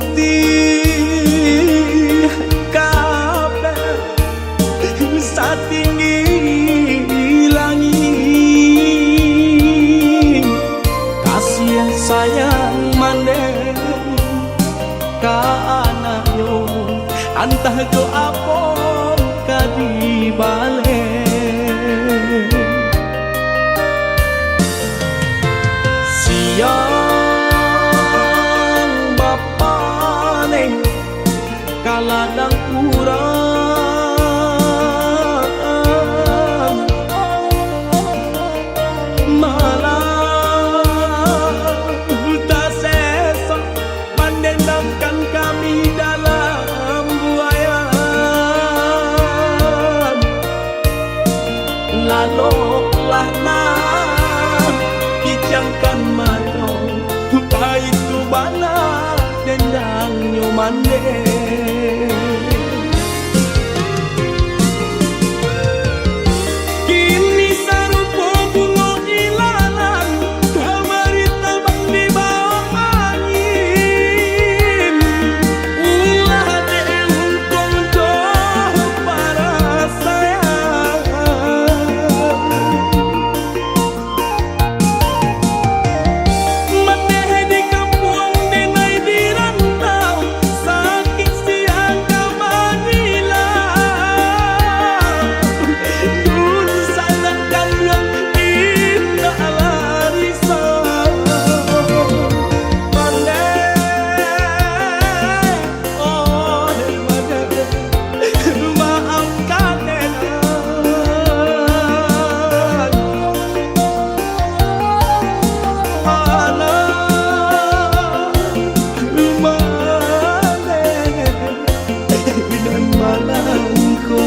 Gusti kabeh satinggi langit, kasih sayang mandeng ka anak yo antah jo apon kadibale. Siang bapane kaladang urang malah tak sesa mendendamkan kami dalam buayan. Laloklah nah kijangkan mano itu bana dendang nyomande. Kini sarupo bunga ilalang kamari terbang di bawah angin. Ulah diuntung jauh para sayang, maneh di kampung denai di rantau sakit siang kamanila. Dun sangat kanyang indah larisan maneh, oh maneh maafkan enak dan malangko.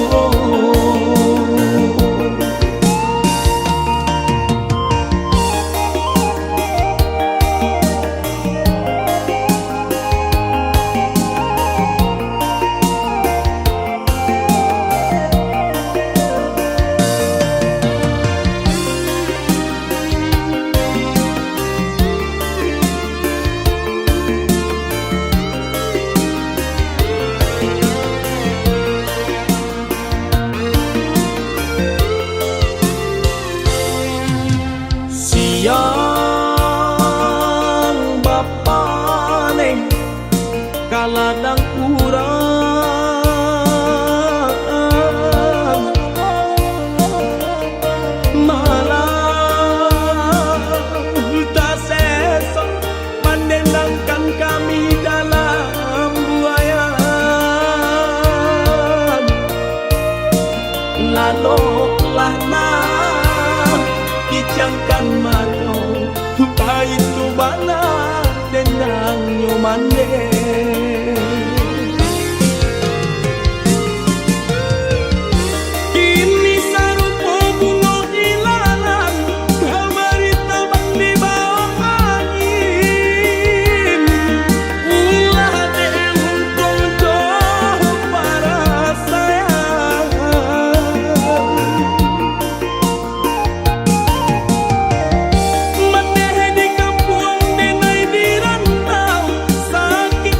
Siang bapane kaladang urang malah tak sesa mendendangkan kami dalam buayan. Laloklah nah kijangkan mano itu bana dendang nyomande. Kini sarupo bunga ilalang kamari terbang di bawah angin. Ulah diuntung jauh para sayang, maneh di kampung denai di rantau sakit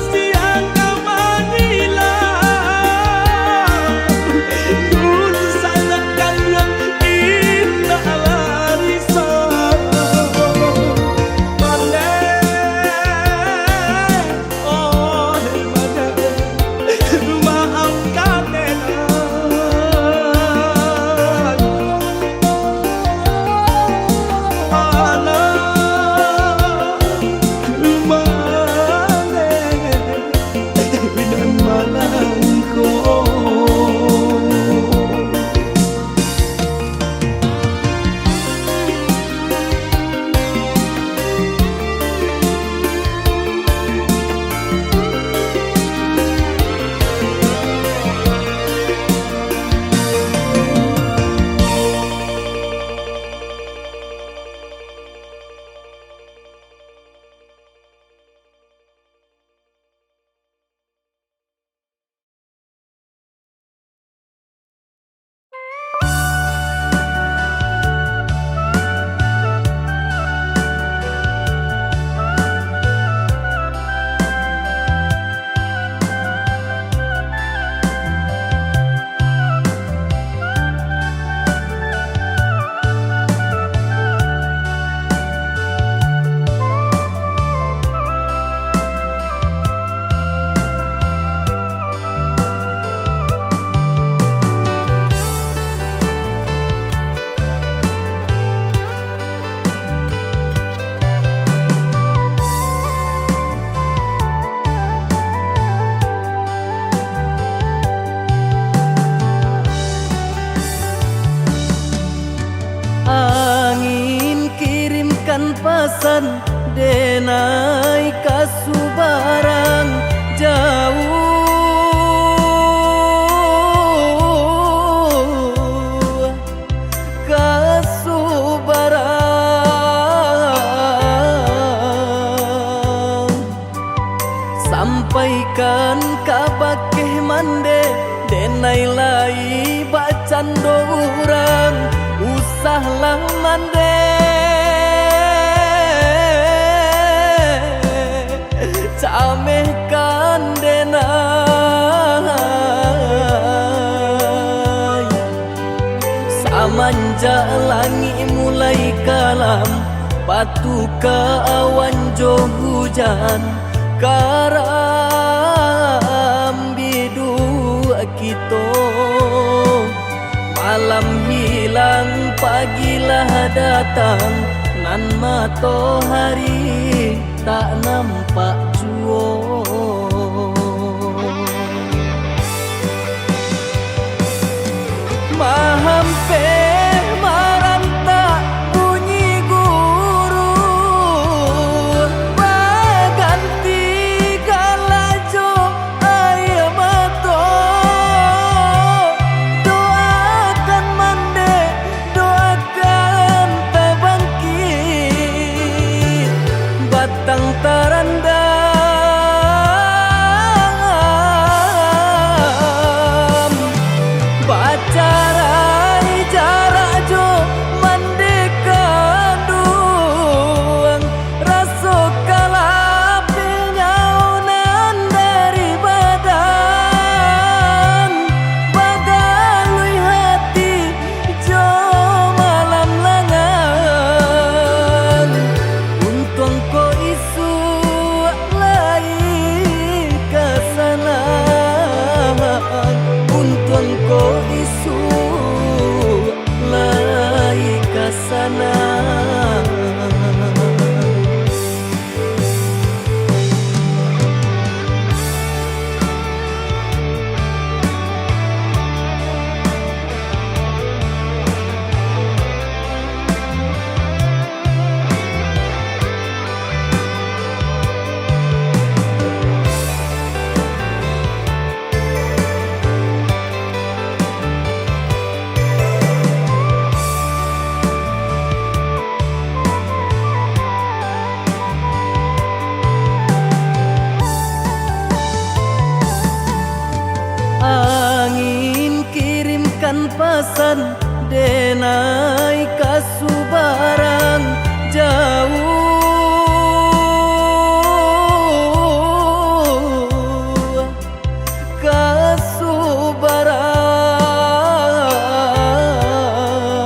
sampaikan kabakeh mande denai lai bacan do urang usahlah mande camehkan denai samanja langi mulai kalam patu ke awan jo hujan karam bidu kito malam hilang pagilah datang nan matahari tak nampak juo mahampe maranta bunyi guru baganti galajo ayamato doakan mande doakan tabangkit batang tarandam bacarai jarak jo mandekan duang raso kalapi nyaunan dari badan bagalui hati jo malam langan untung ko isu lai kesana untung ko isu lai kesana angin kirimkan pesan denai kasubaran jauh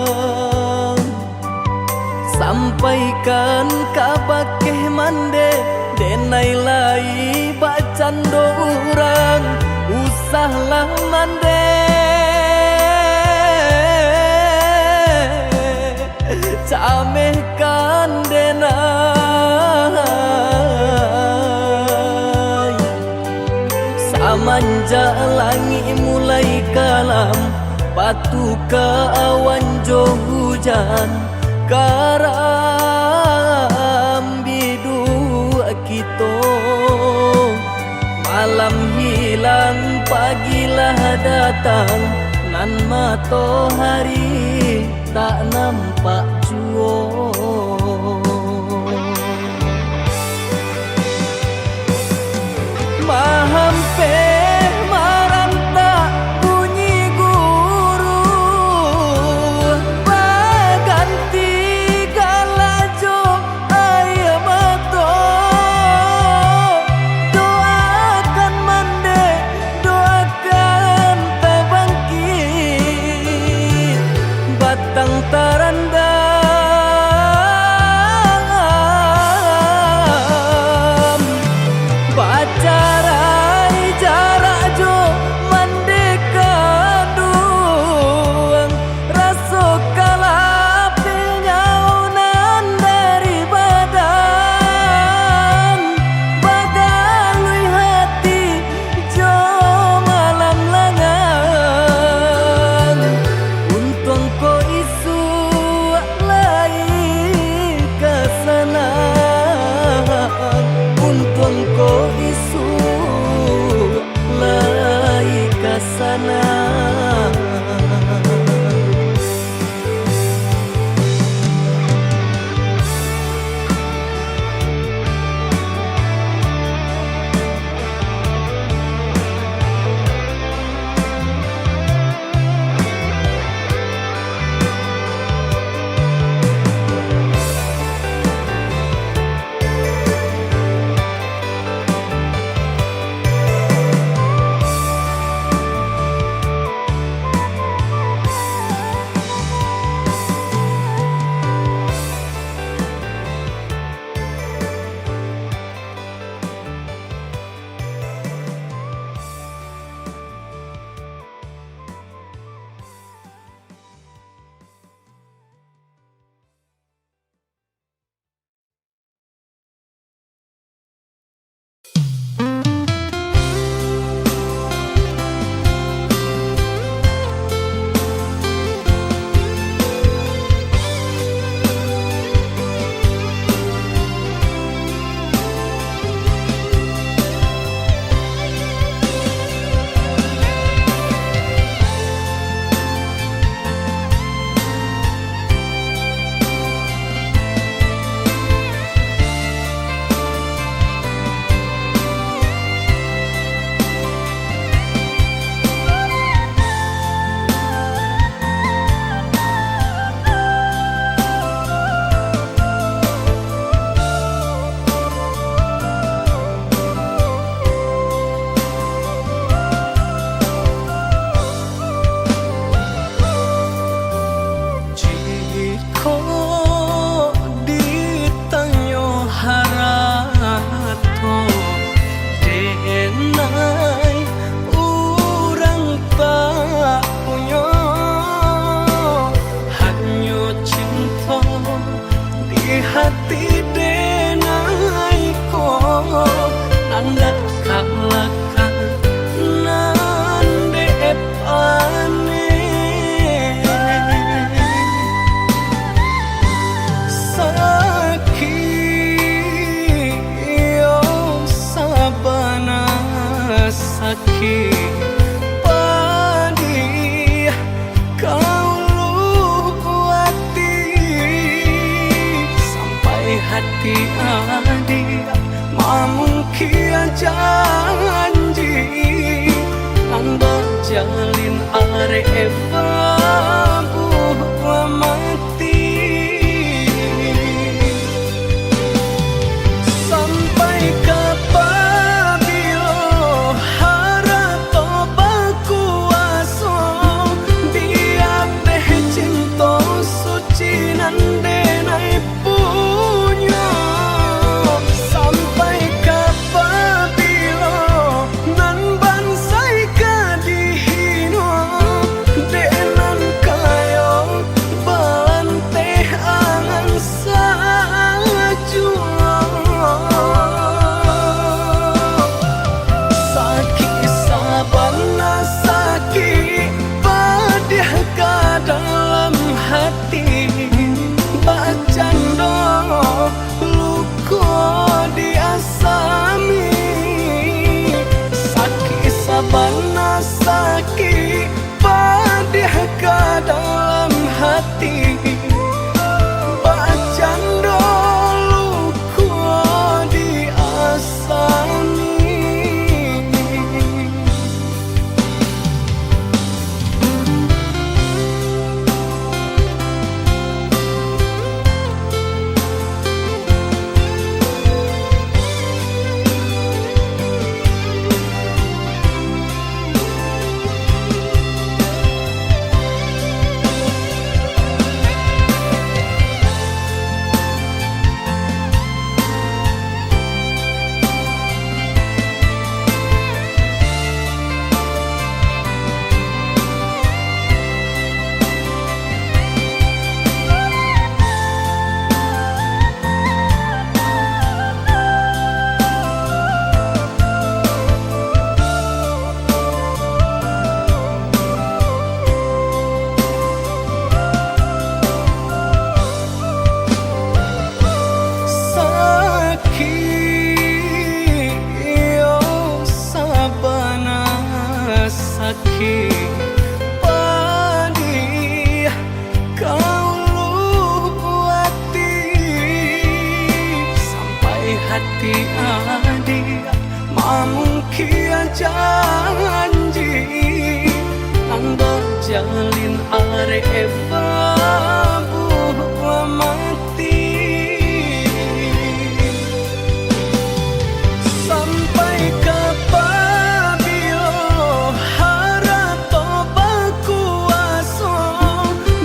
kasubaran sampaikan kabakeh mande denai lai bacan do urang usahlah mande camehkan denai samanja langi mulai kalam patu ke awan jo hujan karam bidu kito malam hilang pagilah datang nan matahari tak nampak juo mahampe maranta bunyi guru baganti galajo ayamato doakan mande doakan tabangkit batang tarandam sakit padi kau luati sampai hati adi mamungkia janji nang berjalin are babu mati sampai kapabilo harap tobaku aso biar deh cinta suci nande nai punya sampai kapabilo nan bansai kadihino denan kayo balante angan sajua sakit sabana sakit padih ka dalam hati bacando luko diasami sakit sabana sakit padih ka dalam hati bacando luko diasami. Sakit padi kau luati sampai hati adi mamungkia janji nang berjalin are babu mati sampai kapabilo harap tobaku aso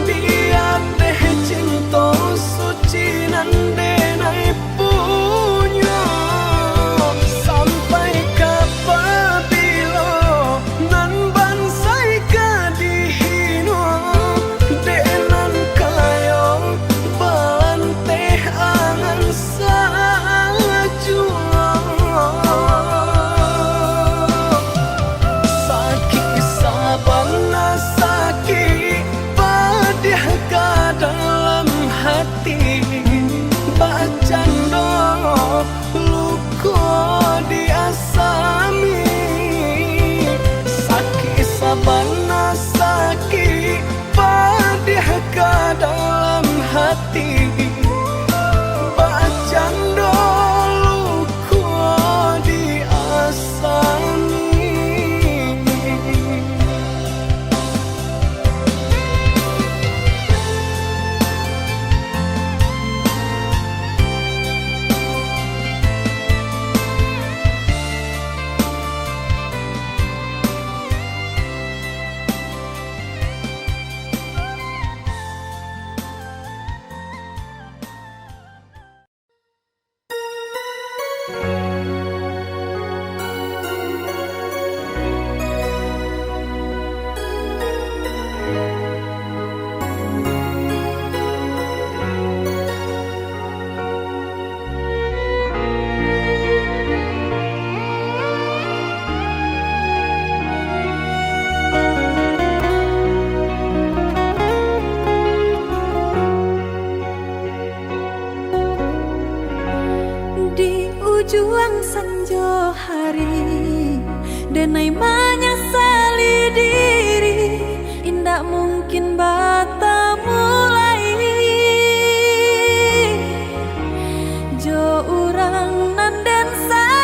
biar deh cinta suci nande nai punya sampai kapabilo nan bansai kadihino de denai menyesali diri, indak mungkin bata mulai. Jo urang nan den sayangi,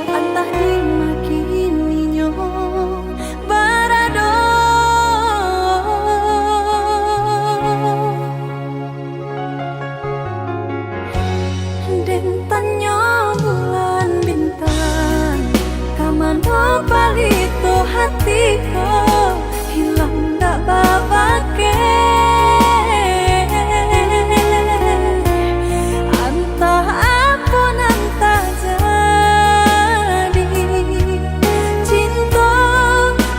antah dimakini nyong barado. Den tanyo bulan bintang, kamano palito hatiku, hilang dak babake. Antah apun antah jadi, cinta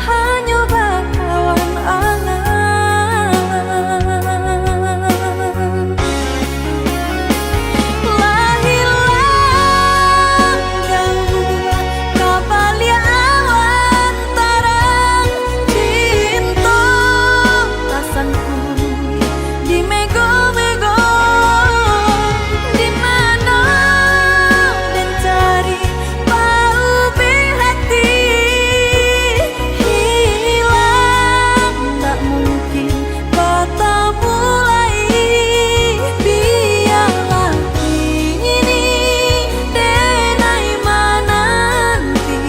hanya bakawan angan. Lahilang jauh kabalia awan tarang, cinta tasanku di mego-mego. Di mana dan cari bau hati, hilang tak mungkin bata mulai. Biarlah ini denai menanti,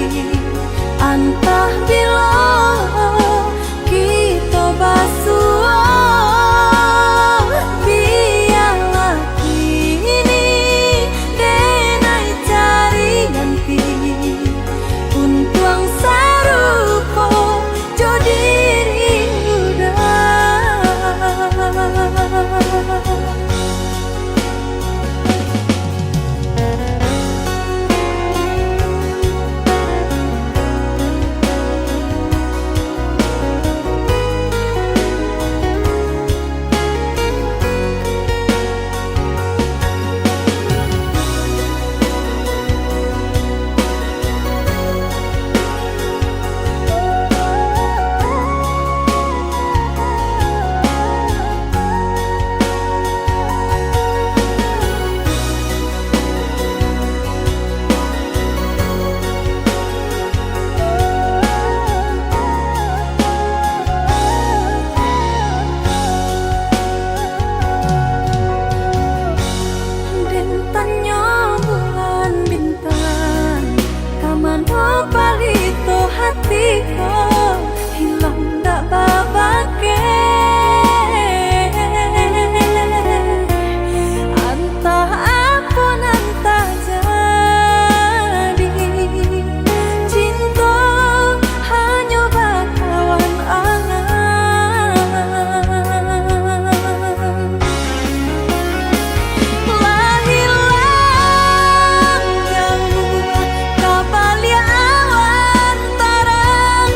antah bila kita basuh. Biarlah ini denai cari ganti, untuang sarupo jo diri udah. Den tanyo bulan bintang, kamano palito hatiku, hilang dak babake. Antah apun antah jadi, cinta hanya bakawan angan. Lahilang jauh kabalia awan tarang,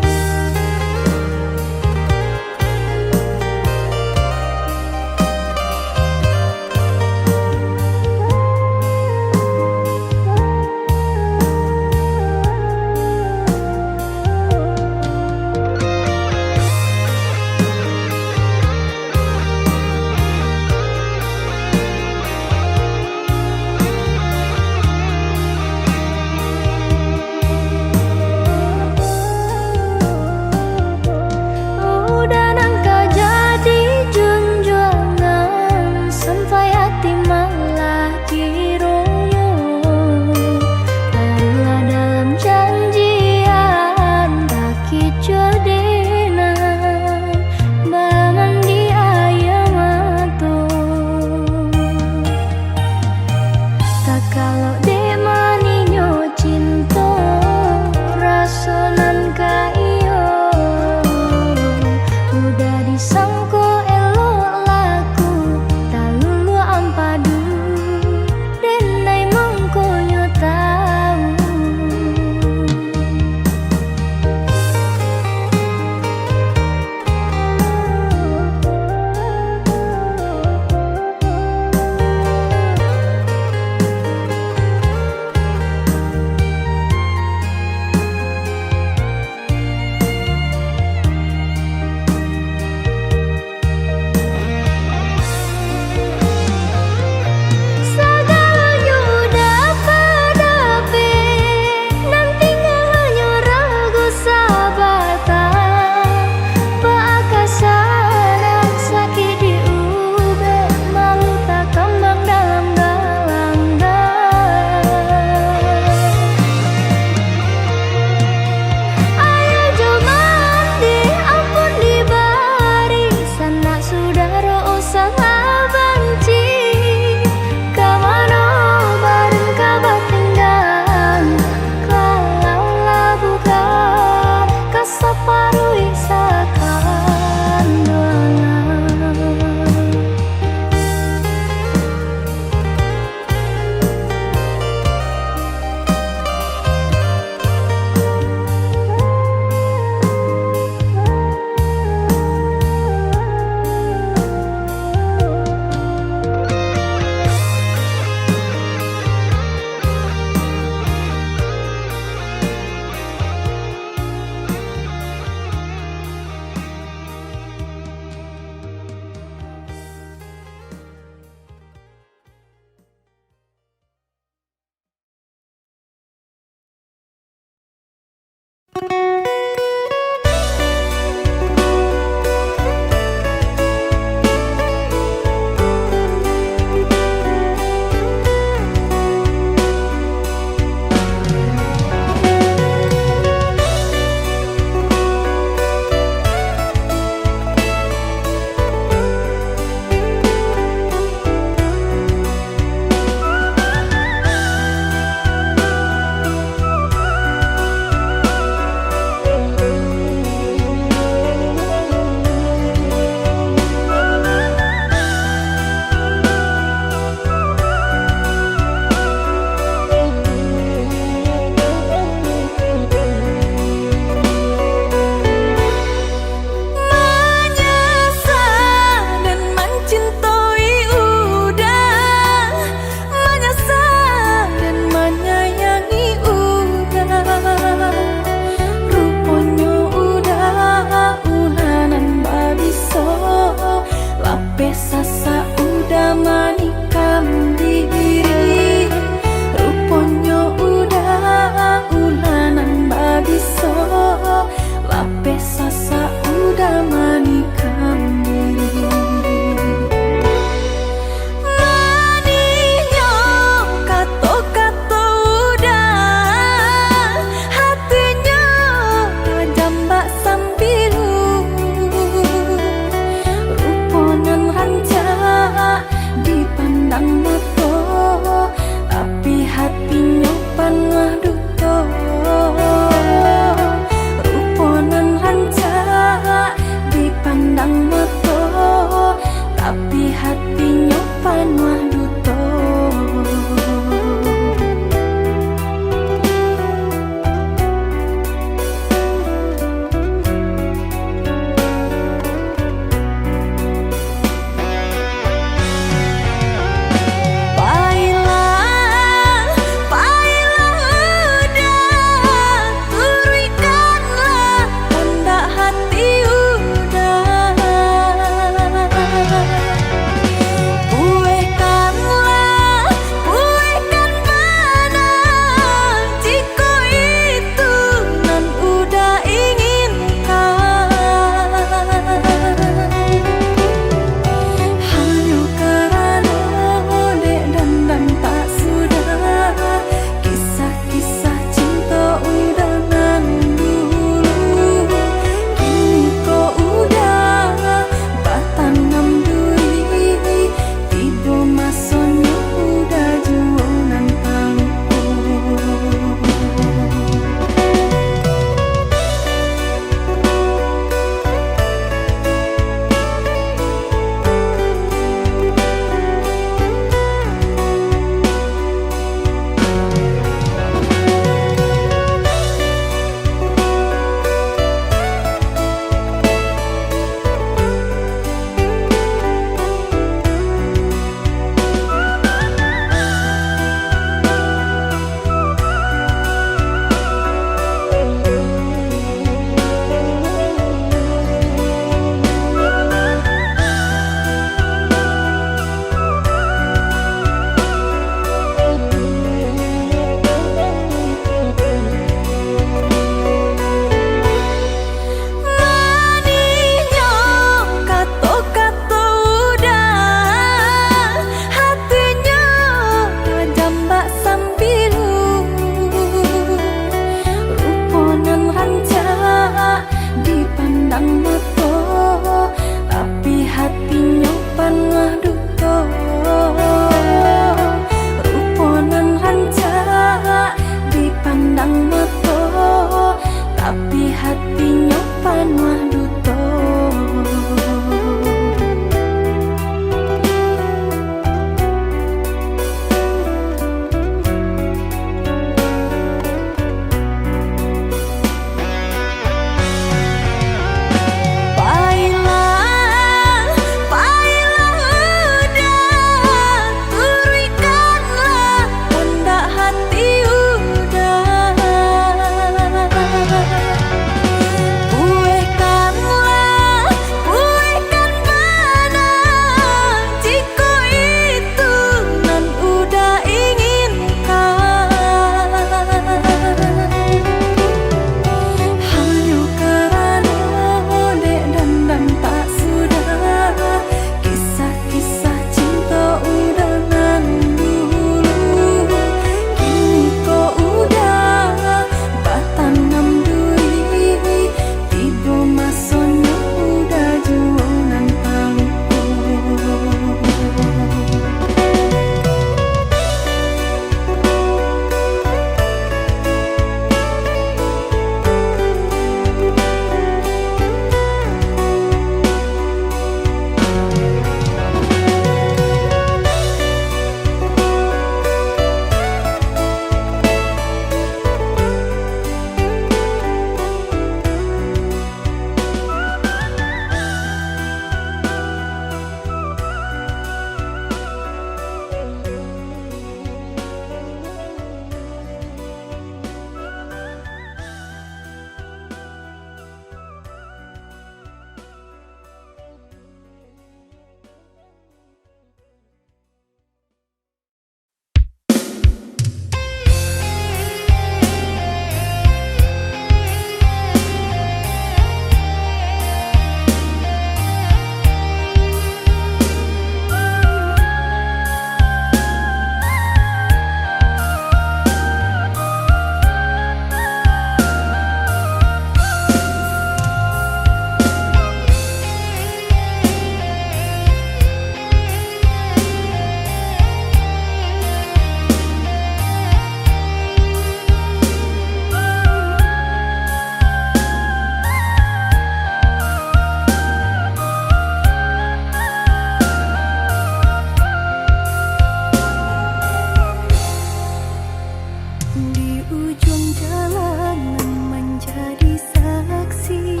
ujung jalanan menjadi saksi,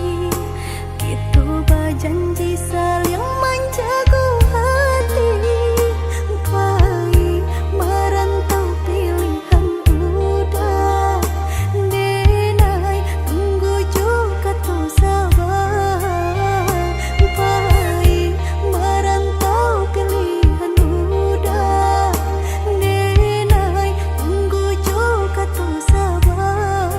kita berjanji saling menjaga hati. Baik merantau pilihan udah, denai tunggu juga tuh sabar. Baik merantau pilihan udah, denai tunggu juga tuh sabar.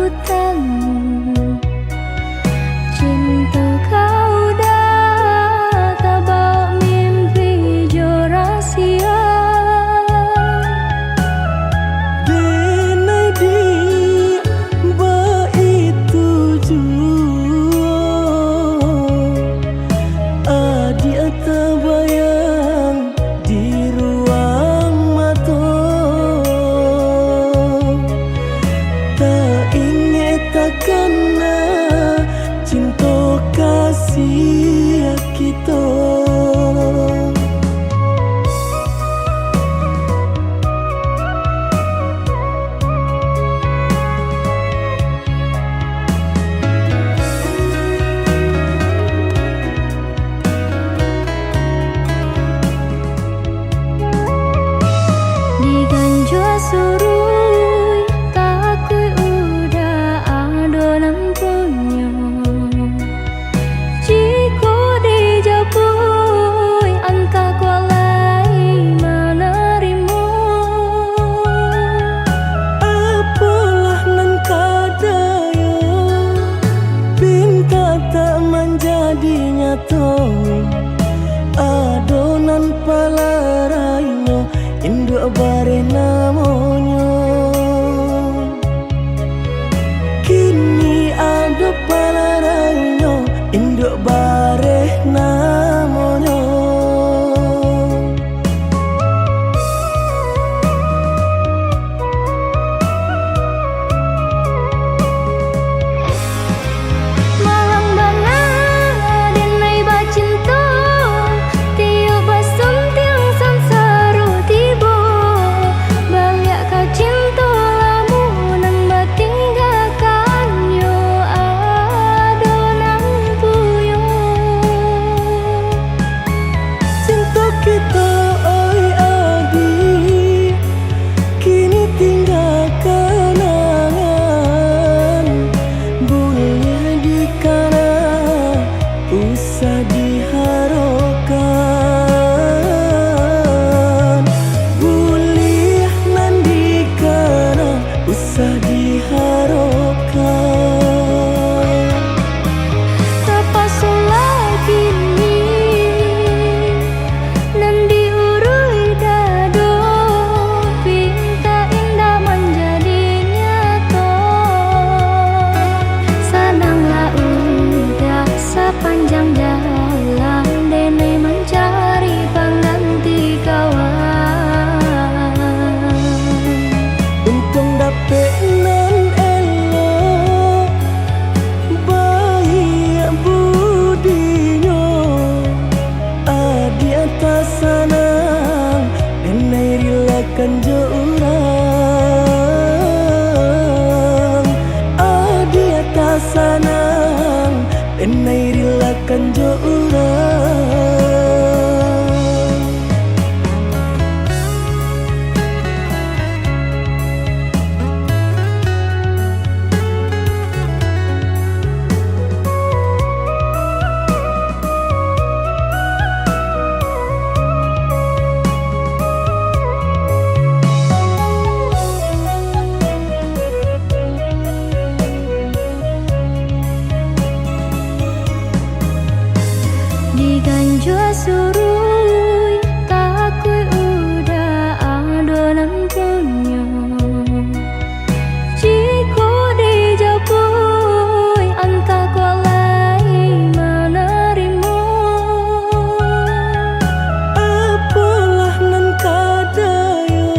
sambutanmu. Cinta kau dah tabak mimpi jo rahasia. Denai di ba itu jua adia terbayang di ruang mata. Tak ingat takkan cinta kasih kita. Diganjua surui takui udah adonan punya. Jika dijapui anta kualai menerima. Apalah nan kadaya pinta tak menjadi nyata. Adonan palarainya induk bare namanya. Kini ada palarainya induk bare namanya. Malang banget denai bacinta. Tiup basum tiang samsaru tiba. Balik kau cinta lamunan batinggalkan yo adonan puyo. Cinta kita oi adi kini tinggal kenangan. Boleh dikana usah diharapkan. Boleh nan dikana usah diharapkan. Terpaksalah kini nan diurui dado. Pinta indah menjadi nyata. Senanglah udah sepanjang jalan denai mencari pengganti kawan. Untung dapet nan elok baik budinya. Adi atas sanang denai rilakan jo urang. Adi atas sanang denai rilakan jo urang. Diganjua surui takui udah adonan punya. Jika dijapui anta kualai menerima. Apalah nan kadaya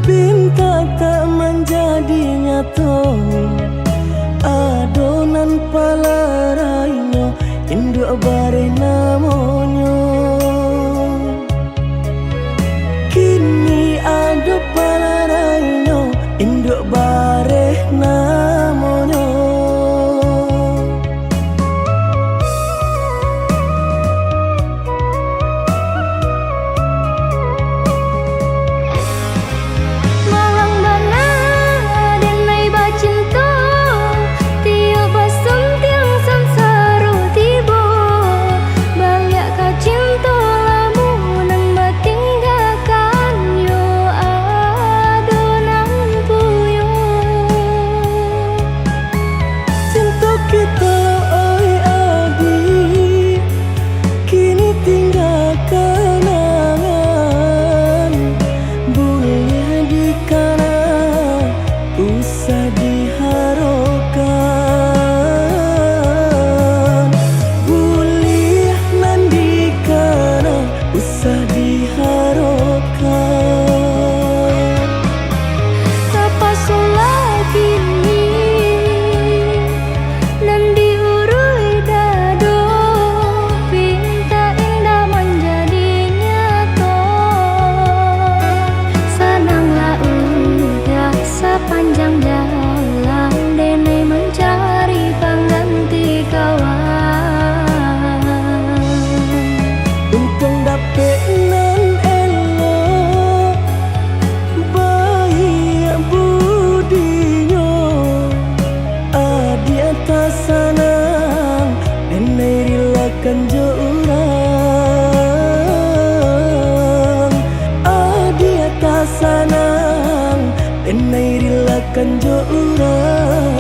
pinta tak menjadi nyata. Adonan palarainya induk bare namanya. Kini ada palarainya induk bare namanya. Malang banget denai bacinta. kanjo urang.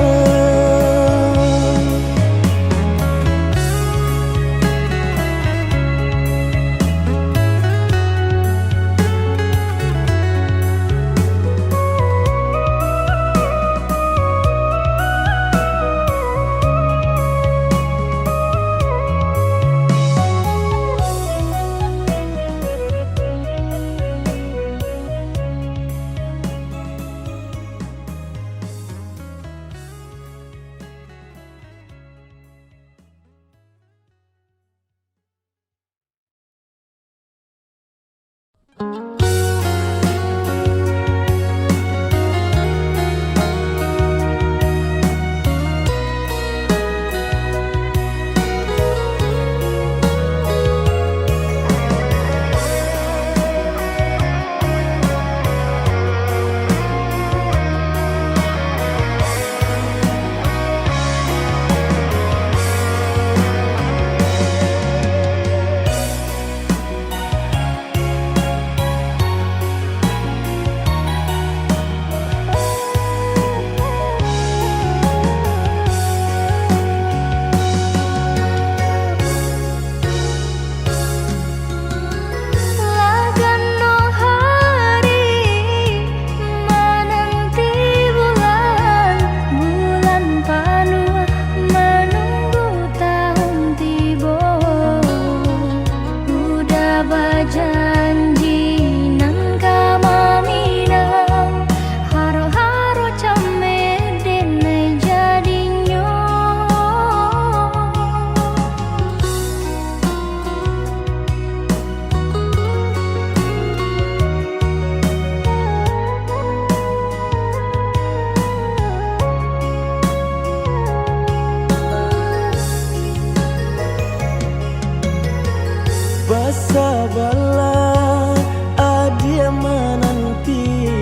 Basabalah adia menanti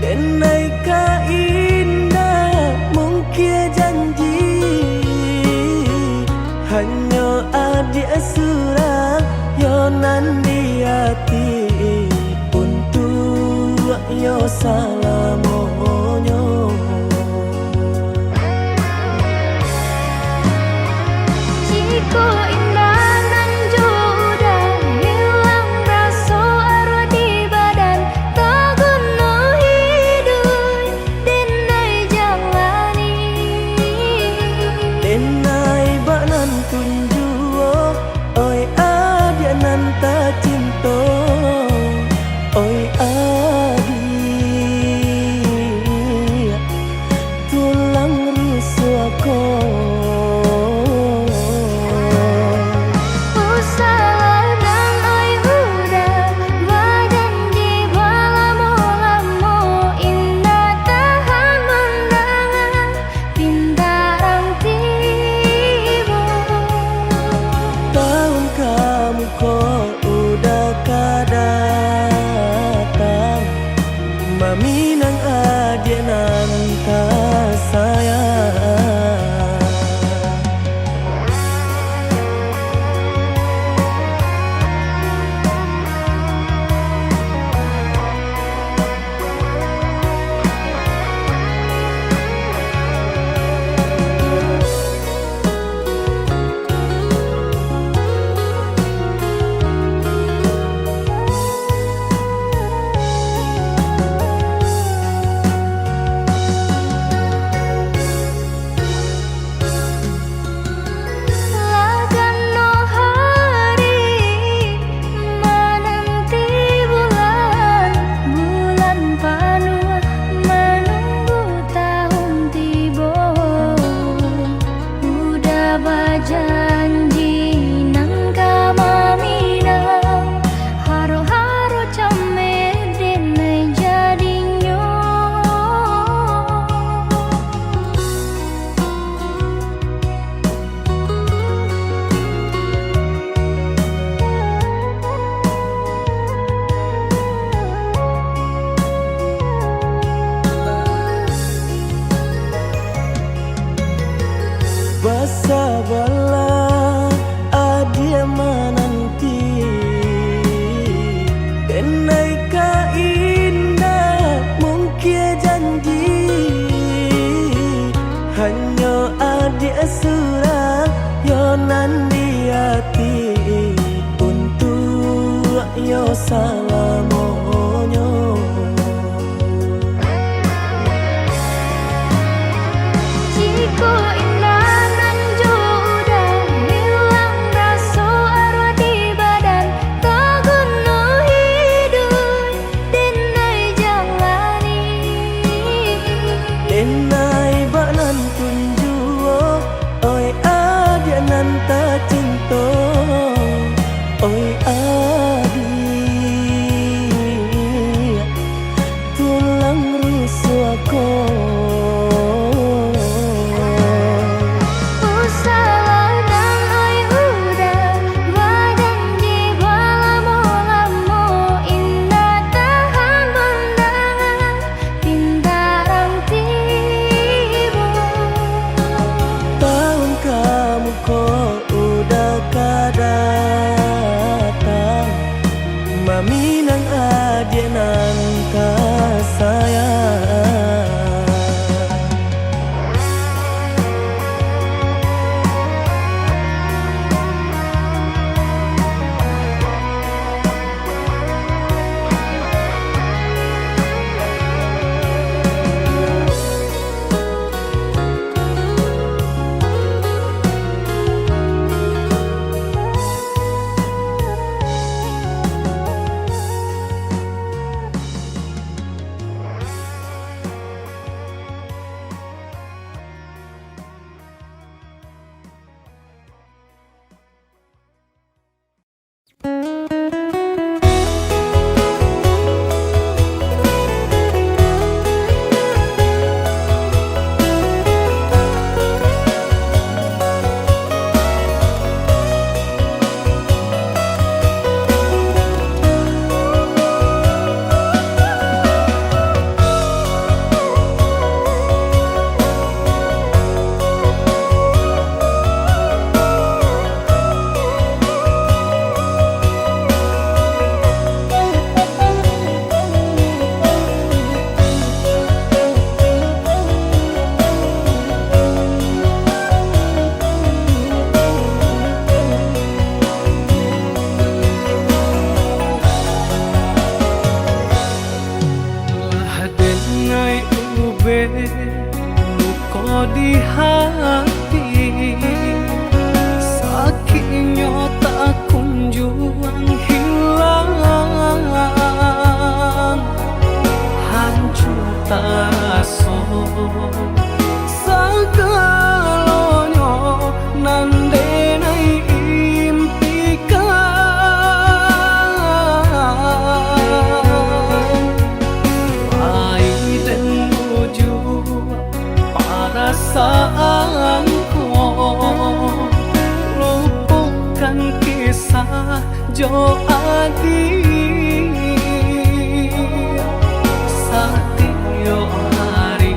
denai ka indah mungkin janji hanya adia surang yonan di hati untuk yo salamonyo. Jiko indah nan jodoh hilang rasa arwah di badan tak guna hidup denai jalani denai banan tunjuo oi adia nan ta cinta oi adi cube luka di hati, sakitnya tak kunjung hilang, hancur taraso sagalonyo nandenai impikan, dan menuju perasaanku, lupakan kisah Jo Adi Satyo hari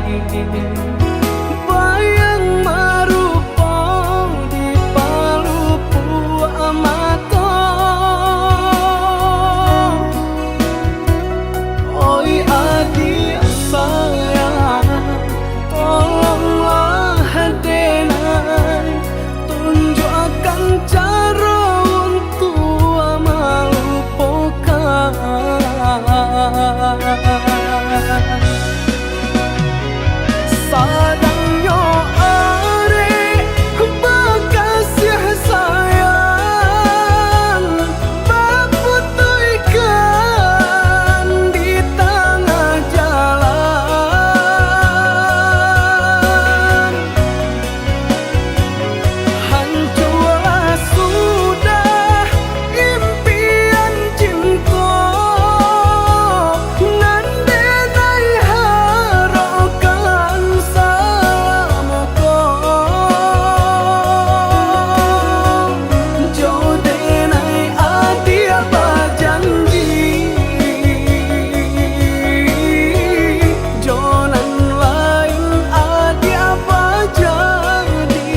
bayang marupa di palupu amato. Oi Adi sayang, tolonglah denai tunjukkan cara untuk melupakan. Sadangnya are bekasih sayang, berputihkan di tengah jalan. Hancurlah sudah impian cinta, nandenai harapkan salamku. Jodenai adi apa janji, jonan lain adi apa jadi.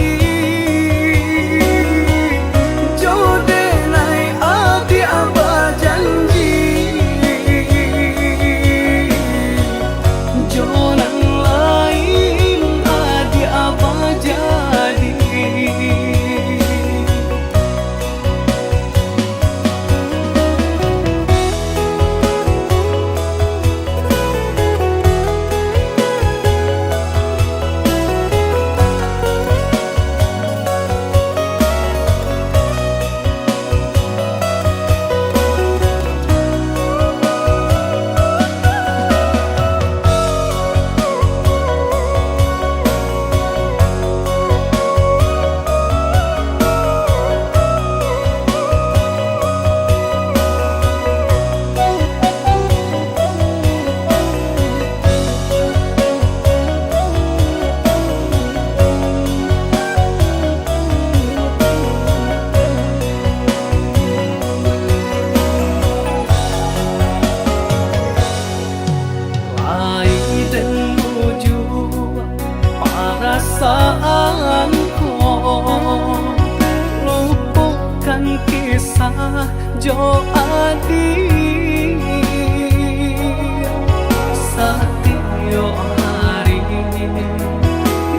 Jodenai adi apa janji, jonan lain adi apa jadi. Dan menuju perasaanku, lupakan kisah Jo Adi Satyo hari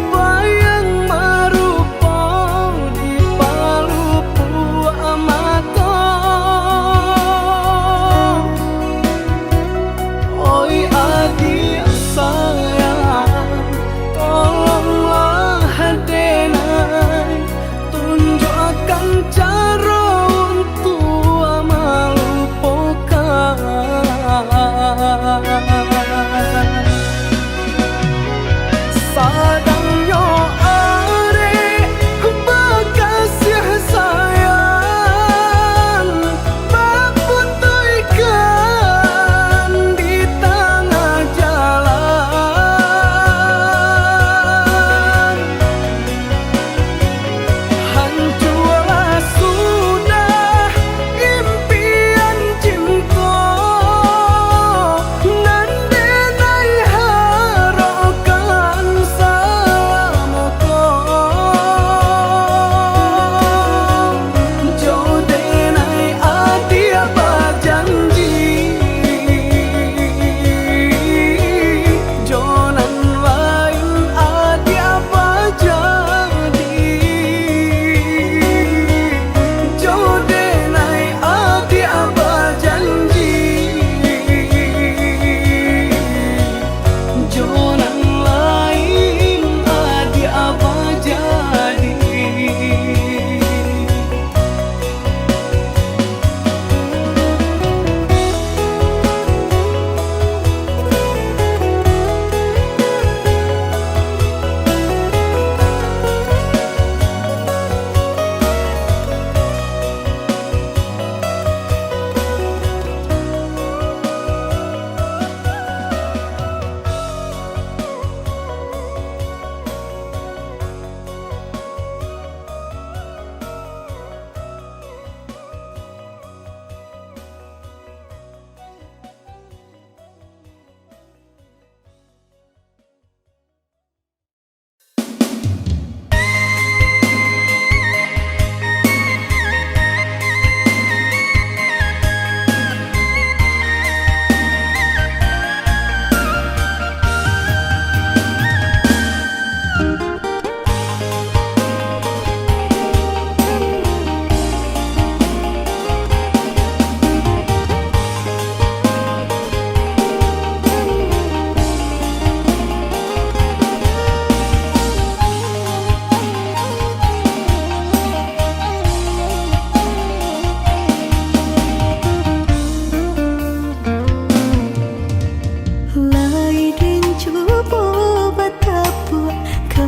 bayang marupa di palupu amato. Oi Adi sayang, tolonglah denai tunjukkan cara untuk melupakan.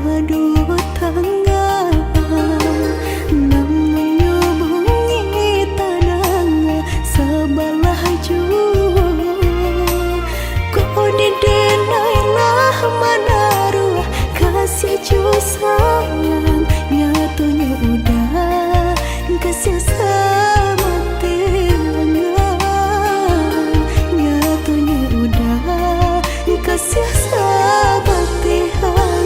aduh tangga namun nyubungi tanah sebelah jua kau didenailah menaruh kasih ju sayang nyatunya udah kasih sama tiangan nyatunya udah kasih sama tiangan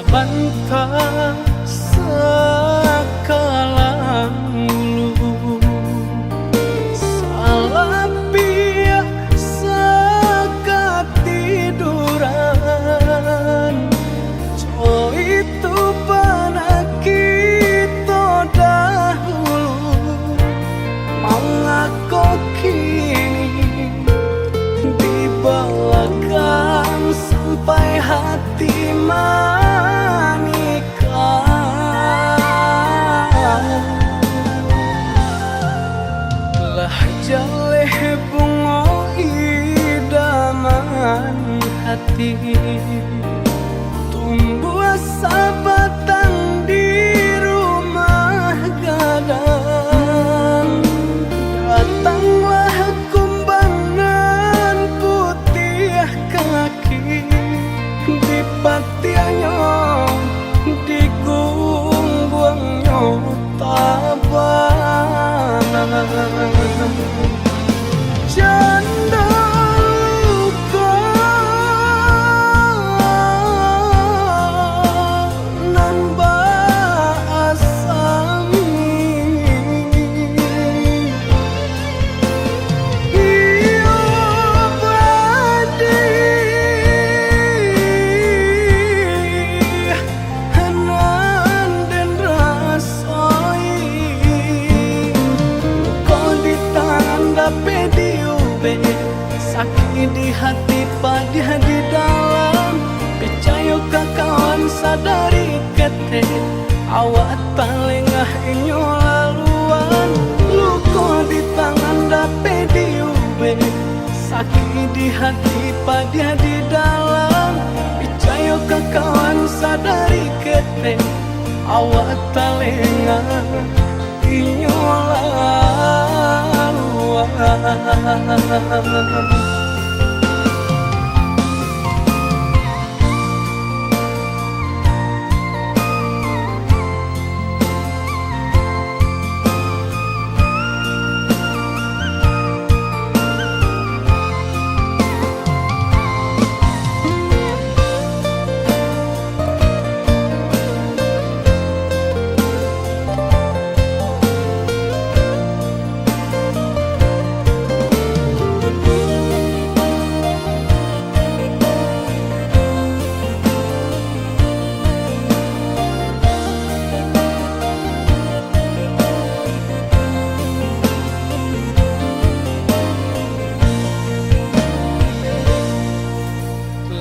Sabantah sekalang ulu salah pihak sekatiduran co itu pada kita dahulu mengaku kini dibalakan sampai hati lah jaleh bunga idaman hati tumbuh sabatang di rumah gadang datanglah kumbangan putih kaki di patiannya di gungguangnya tabana janda luka nan basami iyo badi hanan dan rasai kau di tangan dapat diube sakit di hati pada di dalam percaya ke kawan sadari kete awak talengah inyo laluan luka di tangan dapat diube sakit di hati pada di dalam percaya ke kawan sadari kete awak talengah inyo laluan.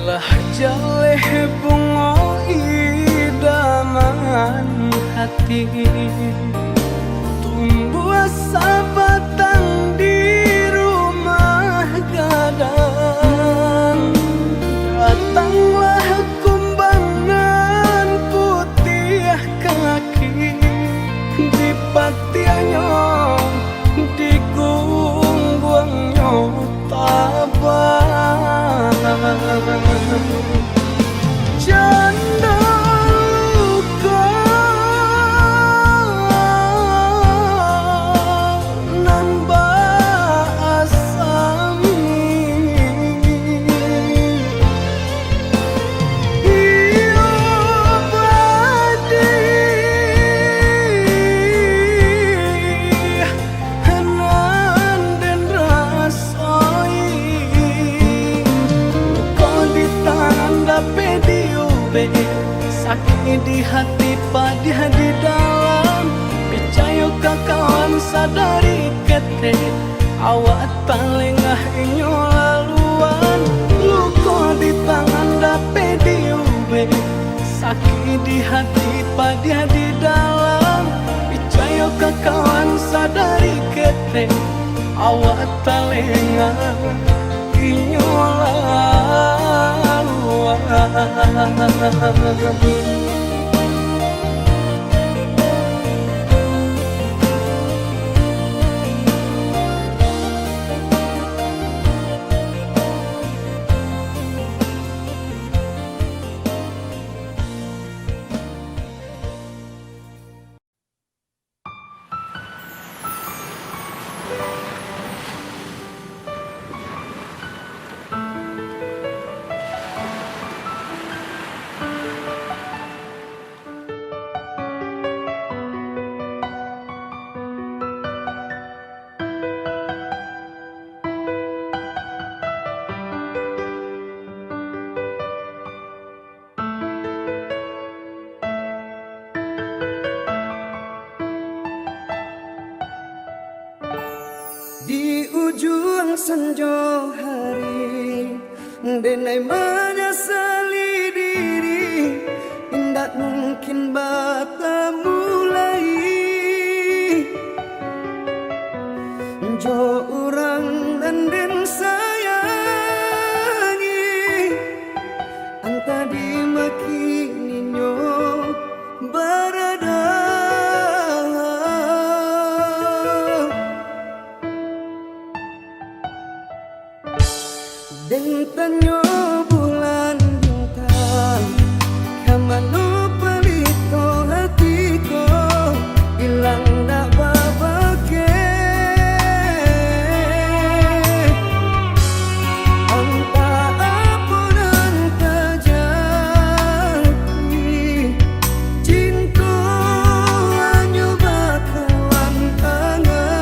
Lah jaleh bunga idaman hati tumbuh sabatang di rumah gadang datanglah kumbangan putih kaki di patiannya di gungguangnya tabana janda luka nan basami iyo badi hanan dan rasai dapat diube sakit di hati pada di dalam percaya ke kawan sadari kete awak talengah inyo laluan luka di tangan dapat diube sakit di hati pada di dalam percaya ke kawan sadari kete awak talengah inyo laluan. sanjo hari denai menyesali diri indak mungkin bata mulai jo orang dan den sayangi anta dimaki ninyo berada den tanyo bulan bintang kamano palito hatiko ilang na babake anta apun anta jati cinta anyo bakalan angan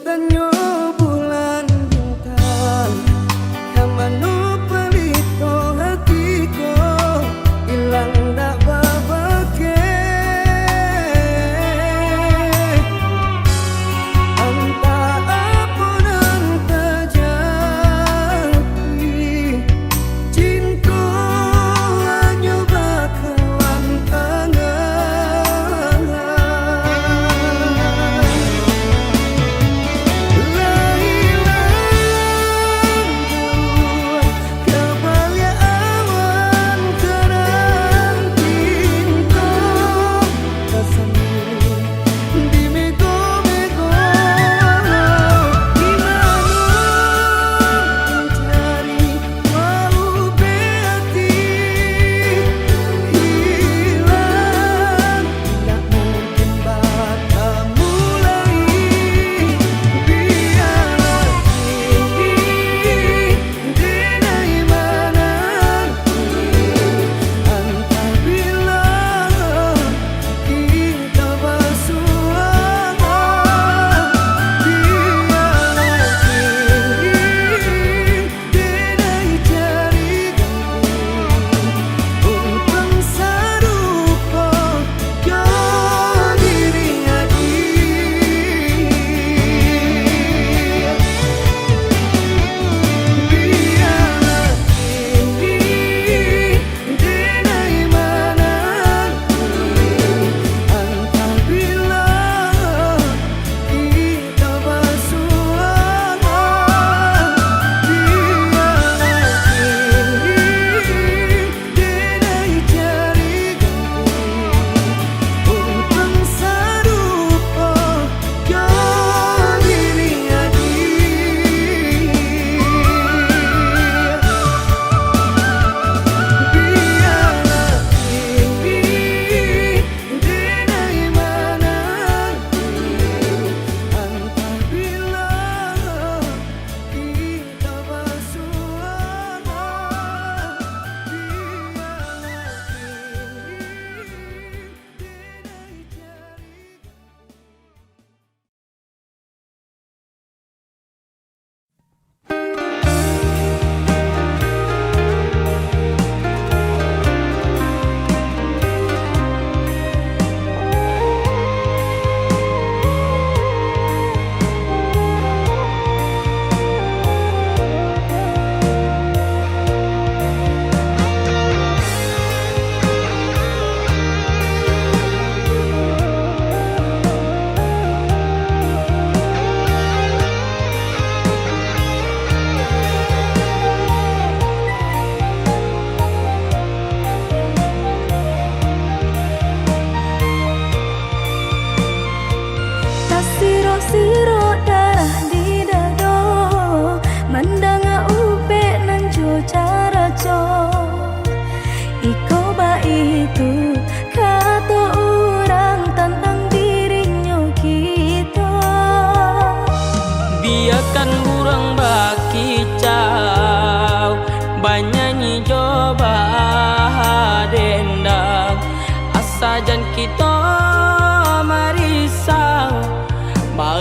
Tanyo bulan bintang kamano palito hatiko ilang dak babake anta apun anta jati cinta anyo bakalan angan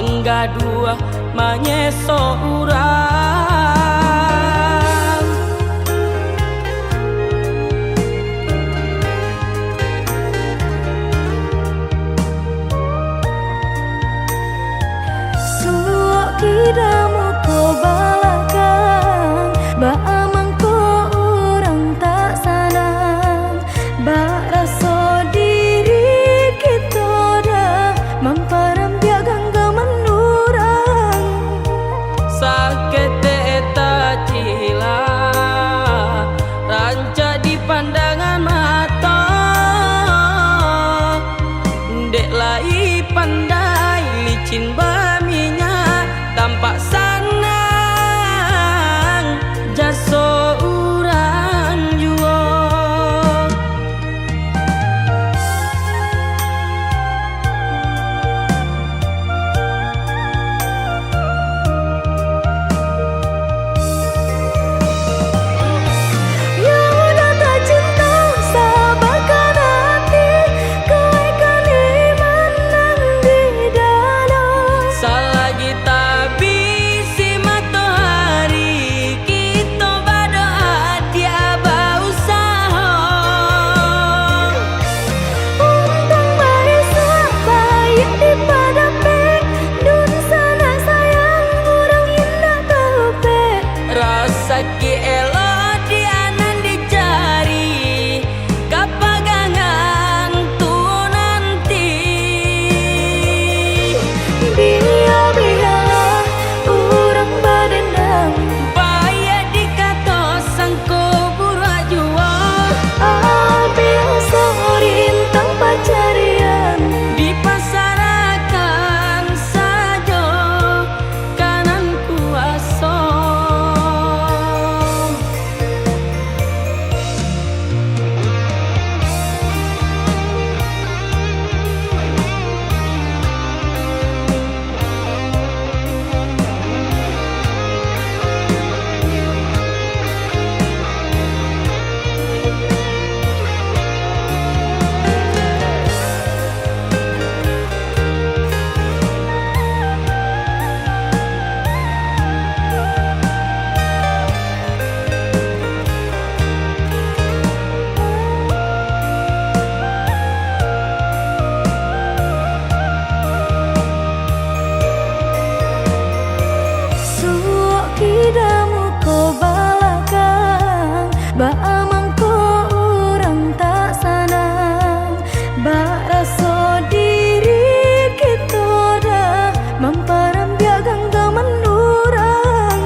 menggaduh manyeso urang. Suok kidamu ko balakang, ba amang ko urang tak sanang, ba rasa diri kita dah mamparam biagang menurang. Sakit eta cila ranca di pandangan mata, dek lai pandai licin baminya tampak sanang jaso urang jua. Yang udah tak cinta sabarkan hati, kau kan menang di dalam. Selagi tak bisi matahari, kita berdoa dia berusaha. Untung barisa baik di padape, dun sana sayang orang indah tahu pe. Rasa ki elo dianan dicari, kapagangan tu nanti. Biar orang berdendam, Bayar dikata sangko burak jua, ambil sorintang pacarian. dipasarakan saja kanan kuasa. Suok kidamu ko balakang, ba amang ko urang tak sanang, ba rasa diri kita dah mamparam biagang menurang.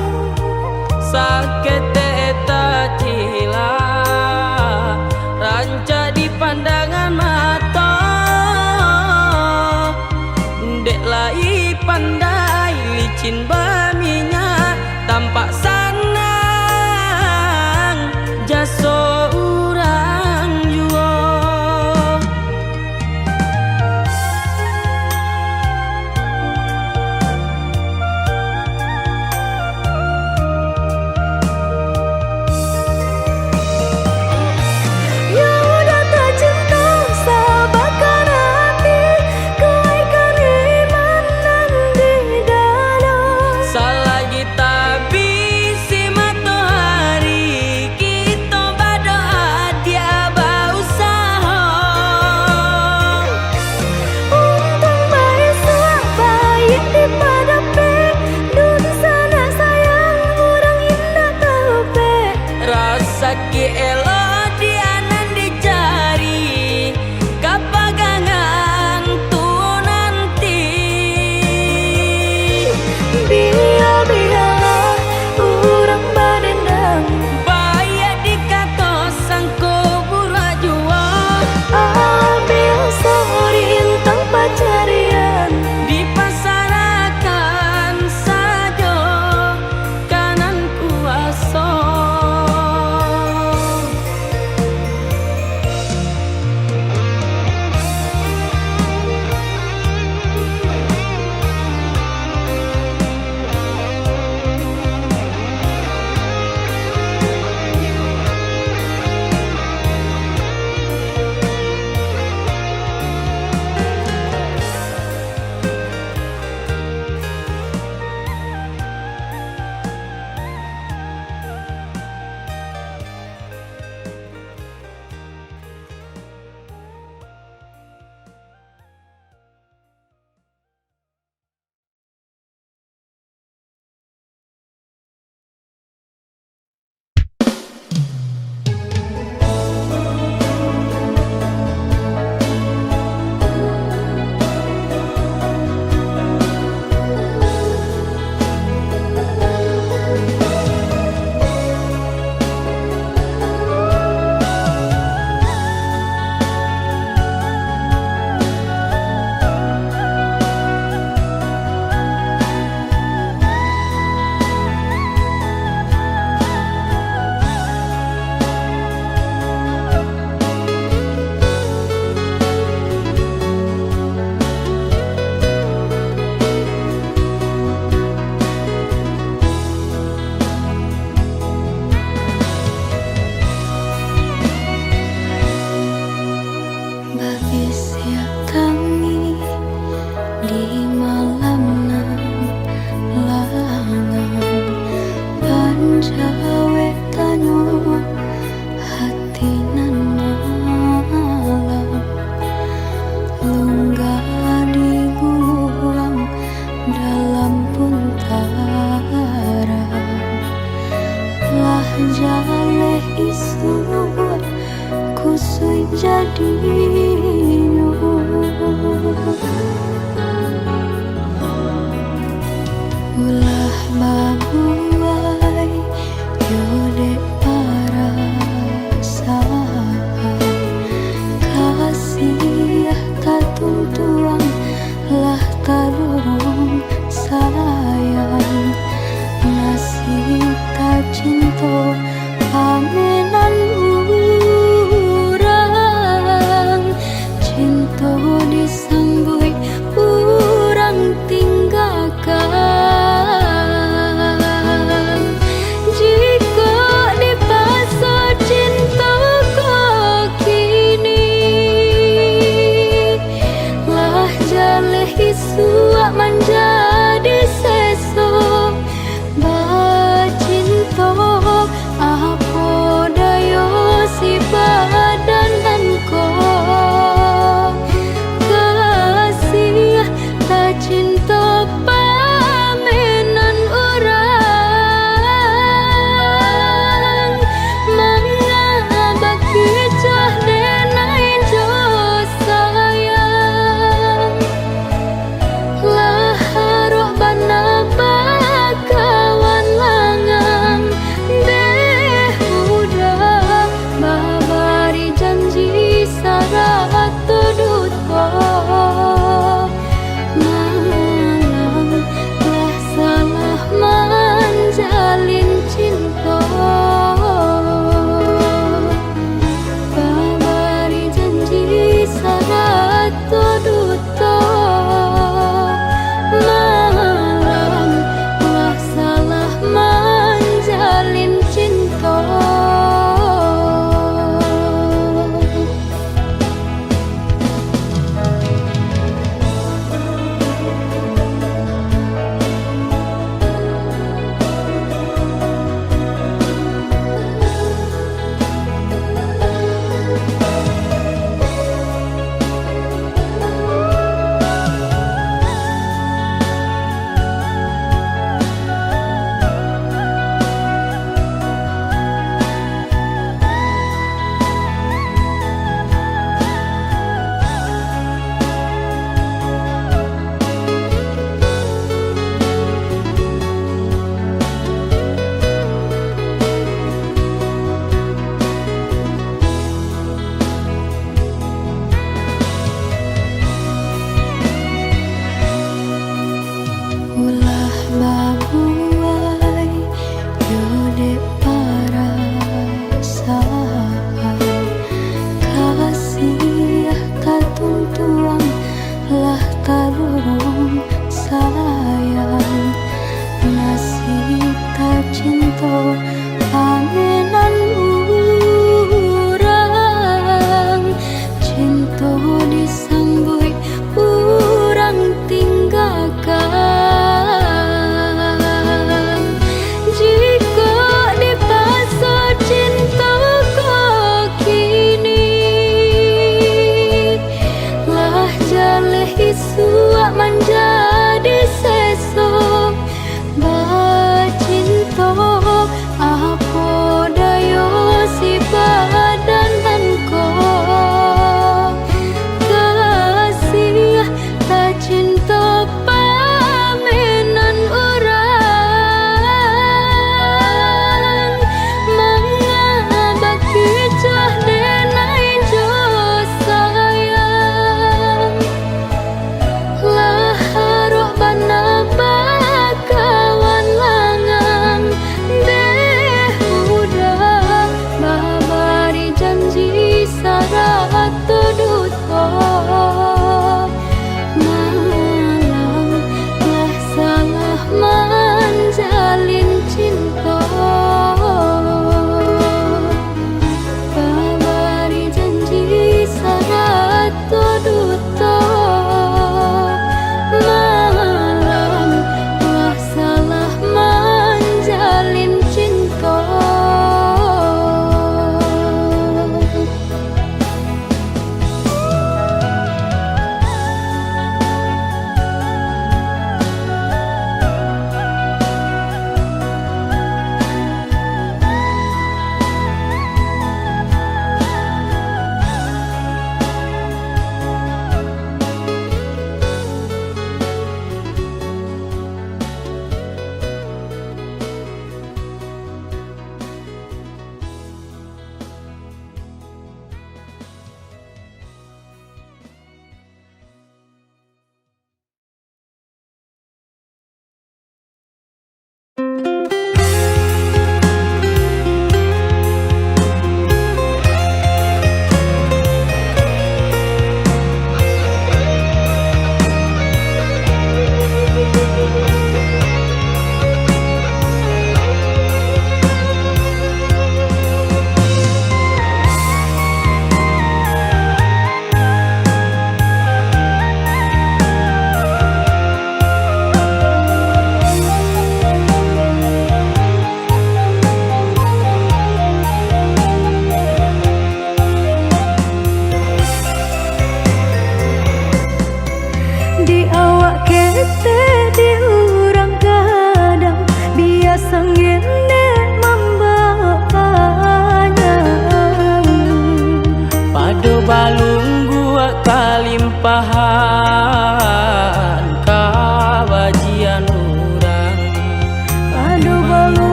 Sakit eta cila ranca di pandangan mata, dek lai pandai licin baminya tampak sanang jaso urang jua. Yang udah tak cinta sabarkan hati, kau kan menang di dalam. Selagi tak pun tara lah jaleh isun kusui jadi ulah babuai yode parasa kasih tak tuntuang lah tadorong sayang nasib tak cinta pamenan urang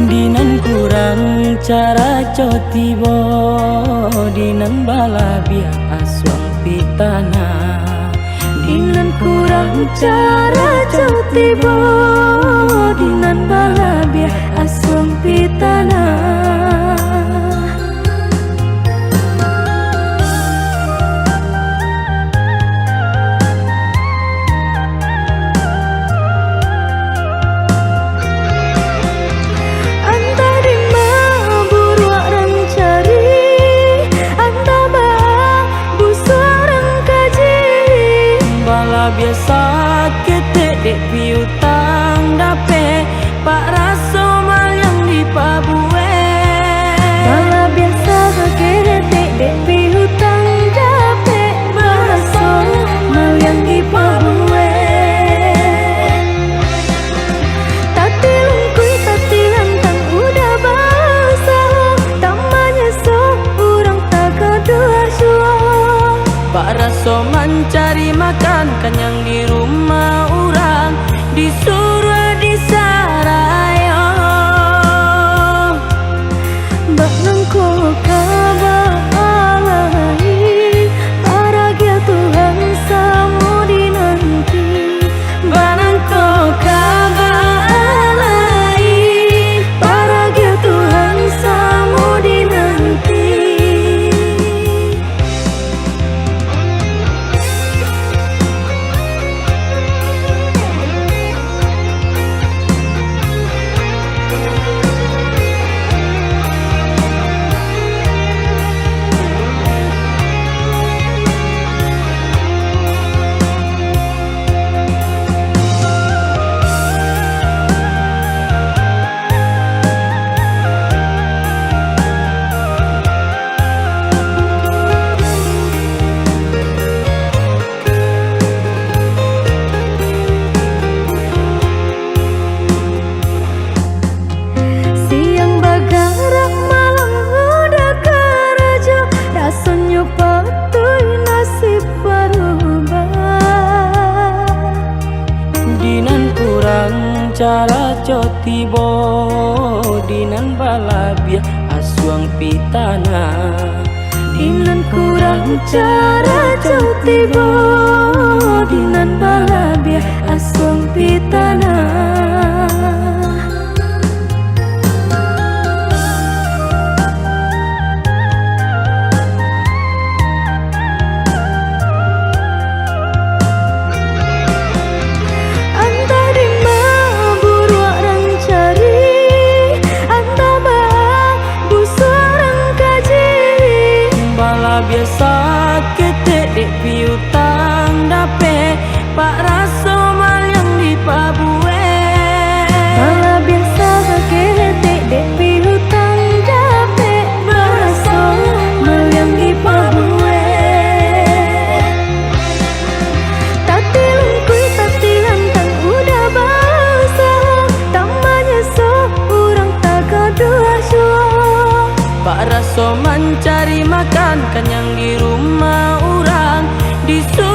Dinan kurang cara cotibo, dinan bala biak aswang pitana. Dinan kurang cara cotibo, dinan bala biak aswang pitana. Biasa ketek dek piutang dape pak raso mal yang di pabue. Bala biasa ketek dek piutang dape pak raso mal yang di pabue. Tati lungkui tati lantang udah basah, tamanya so urang tak kedua sua. Pak raso mencari makan kenyang di rumah orang, disuruh disarayo. Bak nangko kabalai, paragia Tuhan samu dinanti. Bak nangko kabalai, Paragia Tuhan samu dinanti. Dinan kurang cara cotibo, dinan bala biak aswang pitana. Dinan kurang cara cotibo, dinan bala biak aswang pitana. Biasa ketek dek piutang dape pak raso mal yang di pabue. Bala biasa ketek dek piutang dape pak raso mal yang di pabue. Tati lungkui tati lantang udah basah, tamanya so urang tak kedua sua. Pak raso mencari makan kenyang di rumah orang, disuruh